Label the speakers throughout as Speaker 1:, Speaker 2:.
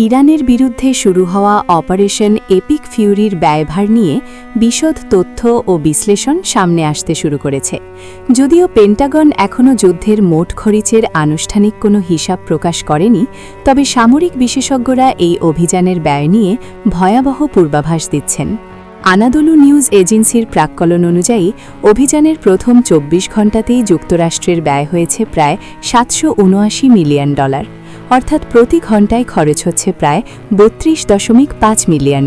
Speaker 1: ইরানের বিরুদ্ধে শুরু হওয়া অপারেশন এপিক ফিউরির ব্যয়ভার নিয়ে বিশদ তথ্য ও বিশ্লেষণ সামনে আসতে শুরু করেছে। যদিও পেন্টাগন এখনও যুদ্ধের মোট খরচের আনুষ্ঠানিক কোনো হিসাব প্রকাশ করেনি, তবে সামরিক বিশেষজ্ঞরা এই অভিযানের ব্যয় নিয়ে ভয়াবহ পূর্বাভাস দিচ্ছেন। আনাদোলু নিউজ এজেন্সির প্রাক্কলন অনুযায়ী অভিযানের প্রথম ২৪ ঘণ্টাতেই যুক্তরাষ্ট্রের ব্যয় হয়েছে প্রায় $৭৭৯ মিলিয়ন, অর্থাৎ প্রতি ঘণ্টায় খরচ হচ্ছে প্রায় $৩২.৫ মিলিয়ন।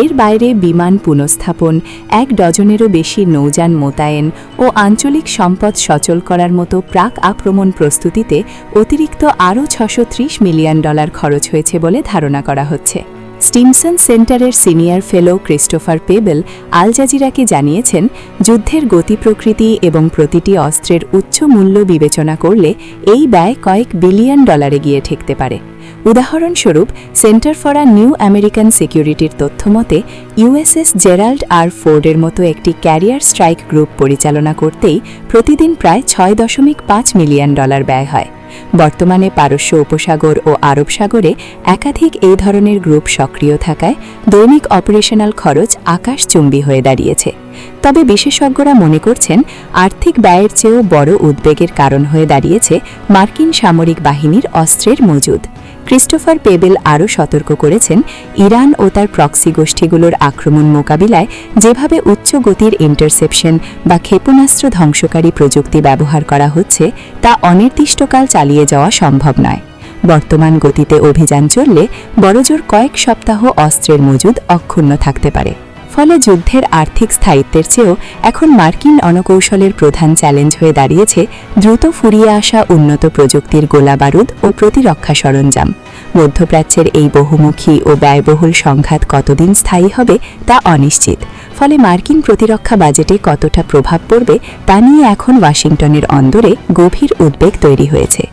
Speaker 1: এর বাইরে বিমান পুনঃস্থাপন, ১ ডজনেরও বেশি নৌযান মোতায়েন ও আঞ্চলিক সম্পদ সচল করার মতো প্রাক আক্রমণ প্রস্তুতিতে অতিরিক্ত আরও $৬৩০ মিলিয়ন খরচ হয়েছে বলে ধারণা করা হচ্ছে। স্টিমসন সেন্টারের সিনিয়র ফেলো ক্রিস্টোফার পেবেল আল জাজিরাকে জানিয়েছেন, যুদ্ধের গতি প্রকৃতি এবং প্রতিটি অস্ত্রের উচ্চ মূল্য বিবেচনা করলে এই ব্যয় কয়েক বিলিয়ন ডলারে গিয়ে ঠেকতে পারে। উদাহরণস্বরূপ, centre for a new American সিকিউরিটির তথ্যমতে ইউএসএস জেরাল্ড আর ফোর্ডের মতো একটি ক্যারিয়ার স্ট্রাইক গ্রুপ পরিচালনা করতেই প্রতিদিন প্রায় $৬.৫ মিলিয়ন ব্যয় হয়। বর্তমানে পারস্য উপসাগর ও আরব সাগরে একাধিক এই ধরনের গ্রুপ সক্রিয় থাকায় দৈনিক অপারেশনাল খরচ আকাশচুম্বী হয়ে দাঁড়িয়েছে। তবে বিশেষজ্ঞরা মনে করছেন, আর্থিক ব্যয়ের চেয়েও বড় উদ্বেগের কারণ হয়ে দাঁড়িয়েছে মার্কিন সামরিক বাহিনীর অস্ত্রের মজুদ। ক্রিস্টোফার পেবেল আরও সতর্ক করেছেন, ইরান ও তার প্রক্সি গোষ্ঠীগুলোর আক্রমণ মোকাবিলায় যেভাবে উচ্চ গতির ইন্টারসেপশন বা ক্ষেপণাস্ত্র ধ্বংসকারী প্রযুক্তি ব্যবহার করা হচ্ছে, তা অনির্দিষ্টকাল চালিয়ে যাওয়া সম্ভব নয়। বর্তমান গতিতে অভিযান চললে বড়জোর কয়েক সপ্তাহ অস্ত্রের মজুদ অক্ষুণ্ণ থাকতে পারে। ফলে যুদ্ধের আর্থিক স্থায়িত্বের চেয়েও এখন মার্কিন অণকৌশলের প্রধান চ্যালেঞ্জ হয়ে দাঁড়িয়েছে দ্রুত ফুরিয়ে আসা উন্নত প্রযুক্তির গোলাবারুদ ও প্রতিরক্ষা সরঞ্জাম। মধ্যপ্রাচ্যের এই বহুমুখী ও ব্যয়বহুল সংঘাত কতদিন স্থায়ী হবে তা অনিশ্চিত। ফলে মার্কিন প্রতিরক্ষা বাজেটে কতটা প্রভাব পড়বে তা নিয়ে এখন ওয়াশিংটনের অন্দরে গভীর উদ্বেগ তৈরি হয়েছে।